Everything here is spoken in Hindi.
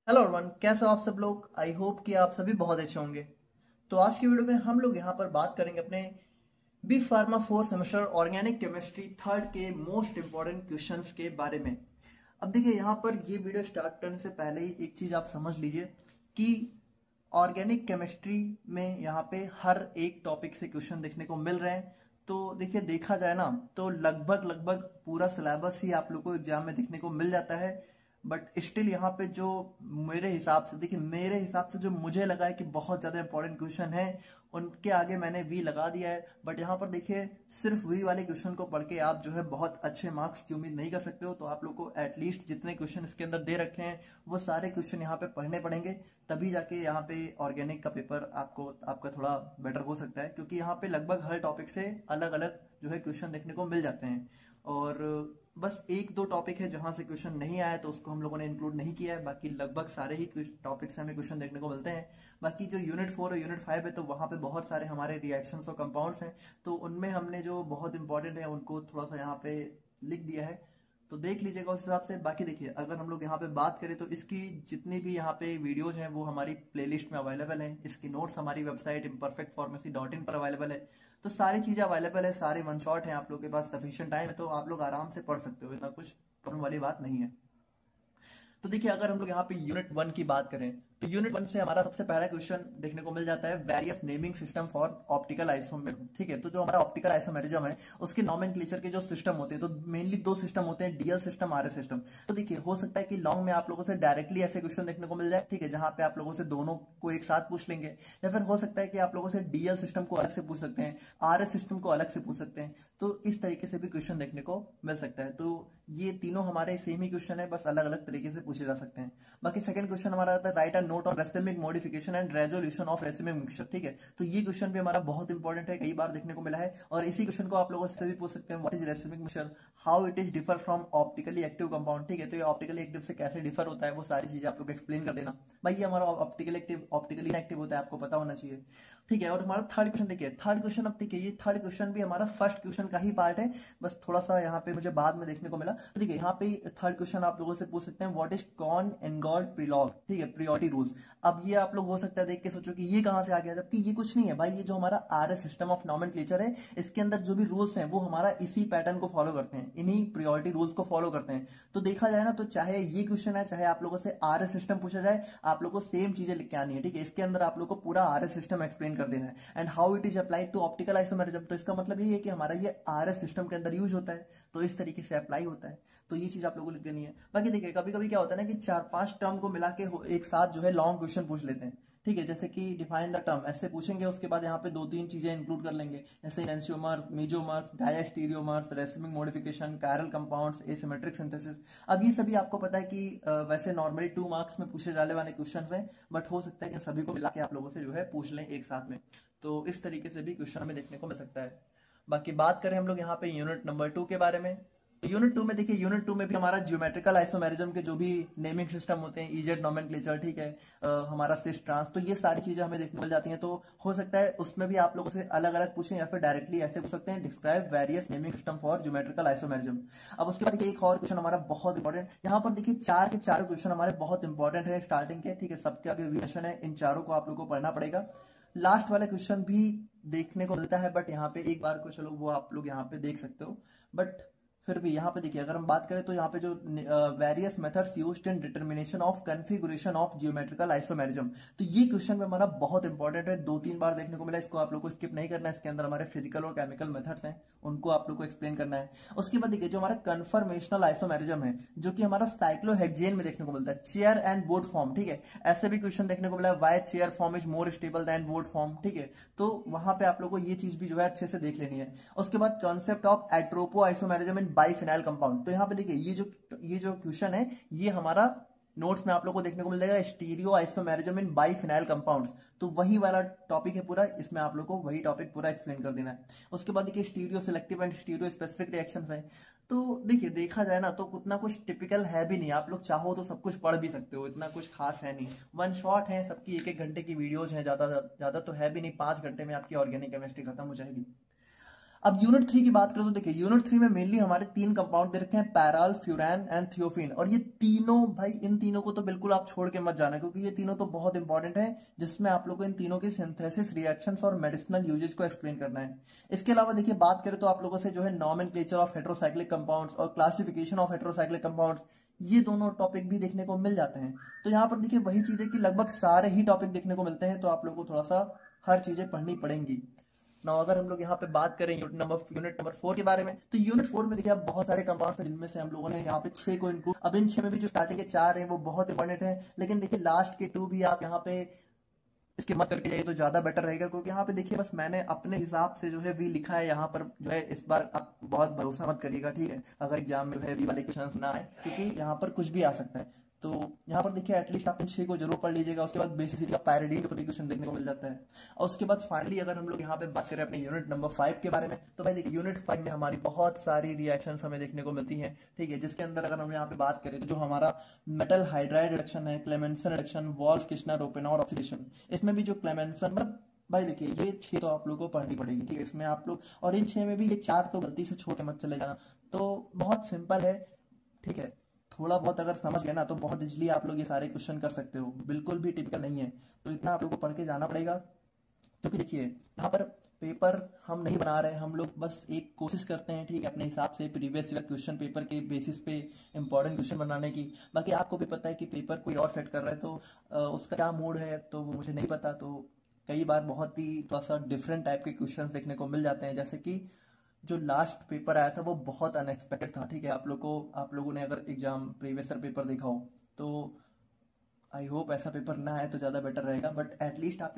हेलो एवरीवन, कैसे हो आप सब लोग। आई होप कि आप सभी बहुत अच्छे होंगे। तो आज की वीडियो में हम लोग यहाँ पर बात करेंगे अपने B pharma 4 semester organic chemistry third के मोस्ट इंपॉर्टेंट क्वेश्चंस के बारे में। अब देखिए, यहाँ पर ये वीडियो स्टार्ट करने से पहले ही एक चीज आप समझ लीजिए कि ऑर्गेनिक केमिस्ट्री में यहाँ पे हर एक टॉपिक से क्वेश्चन देखने को मिल रहे हैं। तो देखिए, देखा जाए ना तो लगभग लगभग पूरा सिलेबस ही आप लोग को एग्जाम में देखने को मिल जाता है। बट स्टिल यहाँ पे जो मेरे हिसाब से, देखिए मेरे हिसाब से जो मुझे लगा है कि बहुत ज्यादा इंपॉर्टेंट क्वेश्चन है, उनके आगे मैंने वी लगा दिया है। बट यहाँ पर देखिए, सिर्फ वी वाले क्वेश्चन को पढ़ के आप जो है बहुत अच्छे मार्क्स की उम्मीद नहीं कर सकते हो। तो आप लोग को एटलीस्ट जितने क्वेश्चन इसके अंदर दे रखे हैं वो सारे क्वेश्चन यहाँ पे पढ़ने पड़ेंगे, तभी जाके यहाँ पे ऑर्गेनिक का पेपर आपका थोड़ा बेटर हो सकता है। क्योंकि यहाँ पे लगभग हर टॉपिक से अलग अलग जो है क्वेश्चन देखने को मिल जाते हैं। और बस एक दो टॉपिक है जहां से क्वेश्चन नहीं आया तो उसको हम लोगों ने इंक्लूड नहीं किया है। बाकी लगभग सारे ही टॉपिक से हमें क्वेश्चन देखने को मिलते हैं। बाकी जो यूनिट 4 और यूनिट 5 है तो वहां पे बहुत सारे हमारे रिएक्शंस और कंपाउंड्स हैं, तो उनमें हमने जो बहुत इंपॉर्टेंट है उनको थोड़ा सा यहाँ पे लिख दिया है, तो देख लीजिएगा उस हिसाब से। बाकी देखिए, अगर हम लोग यहाँ पे बात करें तो इसकी जितनी भी यहाँ पे वीडियोज हैं वो हमारी प्लेलिस्ट में अवेलेबल है। इसकी नोट्स हमारी वेबसाइट imperfectpharmacy.in पर अवेलेबल है। तो सारी चीजें अवेलेबल है, सारे वन शॉट है, आप लोग के पास सफिशिएंट टाइम है तो आप लोग आराम से पढ़ सकते हो, इतना कुछ प्रॉब्लम वाली बात नहीं है। तो देखिए, अगर हम लोग यहाँ पे यूनिट 1 की बात करें तो यूनिट 1 से हमारा सबसे पहला क्वेश्चन देखने को मिल जाता है various naming system for optical isomerism. ठीक है, तो जो हमारा ऑप्टिकल आइसोमेरिज्म है उसके नॉमेनक्लेचर के जो सिस्टम होते हैं, तो मेनली दो सिस्टम होते हैं, डीएल सिस्टम, आरएस सिस्टम। तो देखिए, हो सकता है कि लॉन्ग में आप लोगों से डायरेक्टली ऐसे क्वेश्चन देखने को मिल जाए, ठीक है, जहां पे आप लोगों से दोनों को एक साथ पूछ लेंगे, या फिर हो सकता है कि आप लोगों से डीएल सिस्टम को अलग से पूछ सकते हैं, आरएस सिस्टम को अलग से पूछ सकते हैं। तो इस तरीके से भी क्वेश्चन देखने को मिल सकता है। तो ये तीनों हमारे सेम ही क्वेश्चन है, बस अलग अलग तरीके से पूछे जा सकते हैं। बाकी सेकंड क्वेश्चन हमारा आता है right a note on racemic modification and resolution of racemic mixture. ठीक है, तो ये क्वेश्चन भी हमारा बहुत इंपॉर्टेंट है, कई बार देखने को मिला है। और इसी क्वेश्चन को आप लोगों से भी पूछ सकते हैं, what is racemic mixture, how it is differ from optically active compound. ठीक है, तो ये ऑप्टिकली एक्टिव से कैसे डिफर होता है वो सारी चीजें आप लोग एक्सप्लेन कर देना। भाई ये हमारा ऑप्टिकली एक्टिव ऑप्टिकली एक्टिव होता है, आपको पता होना चाहिए। ठीक है, और हमारा थर्ड क्वेश्चन देखिए, थर्ड क्वेश्चन, अब देखिए ये थर्ड क्वेश्चन भी हमारा फर्स्ट क्वेश्चन का ही पार्ट है, बस थोड़ा सा यहाँ पे मुझे बाद में देखने को मिला। तो देखिए, यहाँ पे थर्ड क्वेश्चन आप लोगों से पूछ सकते हैं व्हाट इज कॉन एनगॉल्ड प्रीलॉग। ठीक है, प्रियोरिटी रूल्स। अब ये आप लोग हो सकता है देख के सोचो कि ये कहां से आ गया, जबकि ये कुछ नहीं है भाई, ये जो हमारा आरएस सिस्टम ऑफ नॉमेनक्लेचर है इसके अंदर जो भी रूल्स हैं वो हमारा इसी पैटर्न को फॉलो करते हैं, इन्हीं प्रियोरिटी रूल्स को फॉलो करते हैं। तो देखा जाए ना तो चाहे ये क्वेश्चन है, चाहे आप लोगों से आरएस सिस्टम पूछा जाए, आप लोगों को सेम चीजें लिख के आनी है। ठीक है, इसके अंदर आप लोग को पूरा आरएस सिस्टम एक्सप्लेन कर देना है and how it is applied to optical isomerism. तो इसका मतलब ये है कि हमारा ये आरएस सिस्टम के अंदर यूज होता है, तो इस तरीके से अप्लाई होता है। तो ये चीज आप लोगों को लिख देनी है। बाकी देखिए, कभी कभी क्या होता है ना कि 4-5 टर्म को मिला के एक साथ जो है लॉन्ग क्वेश्चन पूछ लेते हैं। ठीक है, जैसे कि डिफाइन द टर्म ऐसे पूछेंगे, उसके बाद यहाँ पे 2-3 चीजें इंक्लूड कर लेंगे, जैसे enantiomers, mesomers, diastereomers, racemic modification, chiral compounds, asymmetric synthesis. अब ये सभी आपको पता है कि वैसे नॉर्मली 2 मार्क्स में पूछे जाने वाले क्वेश्चन हैं, बट हो सकता है कि सभी को मिला के आप लोगों से जो है पूछ लें एक साथ में। तो इस तरीके से भी क्वेश्चन हमें देखने को मिल सकता है। बाकी बात करें हम लोग यहाँ पे यूनिट नंबर 2 के बारे में। यूनिट 2 में देखिए, यूनिट 2 में भी हमारा ज्योमेट्रिकल आइसोमेरिज्म के जो भी नेमिंग सिस्टम होते हैं, इजेड नॉमेनक्लेचर, ठीक है, हमारा सिस ट्रांस, तो ये सारी चीजें हमें देखने मिल जाती हैं। तो हो सकता है उसमें भी आप लोगों से अलग अलग पूछें या फिर डायरेक्टली ऐसे पूछ सकते हैं, describe various naming system for geometrical isomerism. अब उसके बाद देखिए एक और क्वेश्चन हमारा बहुत इंपॉर्टेंट, यहाँ पर देखिए 4 के 4 क्वेश्चन हमारे बहुत इंपॉर्टेंट है स्टार्टिंग के। ठीक है, सबके आगे रिविजन है, इन चारों को आप लोग को पढ़ना पड़ेगा। लास्ट वाला क्वेश्चन भी देखने को मिलता है, बट यहाँ पे एक बार को चलो वो आप लोग यहाँ पे देख सकते हो, बट फिर भी यहाँ पे देखिए, अगर हम बात करें तो यहाँ पे जो various methods used in determination of configuration of geometrical isomerism, तो ये क्वेश्चन में हमारा बहुत इंपॉर्टेंट है, 2-3 बार देखने को मिला। इसको आप लोग को स्किप नहीं करना है, इसके अंदर हमारे फिजिकल और केमिकल मेथड्स हैं, उनको आप लोग को एक्सप्लेन करना है। उसके बाद देखिए, जो हमारा कन्फर्मेशनल आइसोमेरिज्म है, जो कि हमारा साइक्लोहेक्सेन में देखने को मिलता है, चेयर एंड बोर्ड फॉर्म। ठीक है, ऐसे भी क्वेश्चन देखने को मिला है, why chair form is more stable than boat form. ठीक है, तो वहां पे आप लोग को ये चीज भी जो है अच्छे से देख लेनी है। उसके बाद concept of atropisomerism in biphenyl compound. तो यहाँ पे देखिए, ये जो क्वेश्चन है ये हमारा नोट्स में आप लोगों को देखने को मिल जाएगा, stereo isomerism in biphenyl compounds. तो वही वाला टॉपिक है पूरा, इसमें आप लोग को वही टॉपिक पूरा एक्सप्लेन कर देना है। उसके बाद देखिए, stereo selective and stereo specific reactions है। तो देखिए, देखा जाए ना तो उतना कुछ टिपिकल है भी नहीं, आप लोग चाहो तो सब कुछ पढ़ भी सकते हो, इतना कुछ खास है नहीं, वन शॉट है, सबकी 1-1 घंटे की वीडियोज हैं, ज्यादा ज्यादा तो है भी नहीं, 5 घंटे में आपकी ऑर्गेनिक केमिस्ट्री खत्म हो जाएगी। अब यूनिट 3 की बात करें तो देखिए यूनिट 3 में मेनली हमारे 3 कंपाउंड दे रखे हैं, पैराल, फ्यूरैन एंड थियोफिन। और ये तीनों भाई, इन तीनों को तो बिल्कुल आप छोड़ के मत जाना, क्योंकि ये तीनों तो बहुत इंपॉर्टेंट है, जिसमें आप लोग को इन तीनों के सिंथेसिस, रिएक्शंस और मेडिसिनल यूजेज को एक्सप्लेन करना है। इसके अलावा देखिए बात करें तो आप लोगों से जो है नॉमेनक्लेचर ऑफ हेटेरोसाइक्लिक कंपाउंड्स और क्लासिफिकेशन ऑफ हेटेरोसाइक्लिक कंपाउंड्स, ये दोनों टॉपिक भी देखने को मिल जाते हैं। तो यहाँ पर देखिए वही चीजें कि लगभग सारे ही टॉपिक देखने को मिलते हैं, तो आप लोग को थोड़ा सा हर चीजें पढ़नी पड़ेंगी ना। अगर हम लोग यहाँ पे बात करें यूनिट नंबर 4 के बारे में, तो यूनिट 4 में देखिए आप बहुत सारे कंपाउंड्स हैं, जिनमें से हम लोगों ने यहाँ पे 6 को इंक्लूड। अब इन 6 में भी जो स्टार्टिंग के 4 हैं वो बहुत इंपॉर्टेंट है, लेकिन देखिए लास्ट के 2 भी आप यहाँ पे इसके मत करके जाइए तो ज्यादा बेटर रहेगा, क्योंकि यहाँ पे देखिए बस मैंने अपने हिसाब से जो है वी लिखा है यहाँ पर जो है। इस बार आप बहुत भरोसा मत करिएगा, ठीक है, अगर एग्जाम में है वी वाले क्वेश्चन ना आए, क्योंकि यहाँ पर कुछ भी आ सकता है। तो यहाँ पर देखिए एटलीस्ट आप इन 6 को जरूर पढ़ लीजिएगा। उसके बाद बेसिकली का पैराडीन का भी क्वेश्चन देखने को मिल जाता है। और उसके बाद फाइनली अगर हम लोग यहाँ पे बात करें अपने यूनिट नंबर 5 के बारे में, तो भाई देखिए यूनिट 5 में हमारी बहुत सारी रिएक्शंस हमें देखने को मिलती हैं, ठीक है, जिसके अंदर अगर हम यहाँ पे बात करें तो जो हमारा मेटल हाइड्राइड रिडक्शन है, Clemmensen reduction, Wolff Kishner Oppenauer oxidation, इसमें भी जो क्लेमेंसन मतलब भाई देखिए ये 6 तो आप लोगों को पढ़नी पड़ेगी, ठीक है, इसमें आप लोग। और इन 6 में भी ये 4 तो गलती से छोड़ के मत चले जाना। तो बहुत सिंपल है, ठीक है, थोड़ा बहुत अगर समझ गए ना तो बहुत इजली आप लोग ये सारे क्वेश्चन कर सकते हो, बिल्कुल भी टिपिकल नहीं है। तो इतना आप लोग को पढ़ के जाना पड़ेगा, क्योंकि देखिए यहाँ पर पेपर हम नहीं बना रहे, हम लोग बस एक कोशिश करते हैं, ठीक है, अपने हिसाब से प्रीवियस ईयर क्वेश्चन पेपर के बेसिस पे इंपॉर्टेंट क्वेश्चन बनाने की। बाकी आपको भी पता है कि पेपर कोई और सेट कर रहा है, तो उसका क्या मूड है तो वो मुझे नहीं पता। तो कई बार बहुत ही थोड़ा सा डिफरेंट टाइप के क्वेश्चन देखने को मिल जाते हैं, जैसे कि जो लास्ट पेपर आया था वो बहुत अनएक्सपेक्टेड था, ठीक है। आप लोगों ने अगर एग्जाम प्रीवियस ईयर पेपर देखा हो तो आई होप ऐसा पेपर ना आए तो ज़्यादा बेटर रहेगा, बट एटलीस्ट आप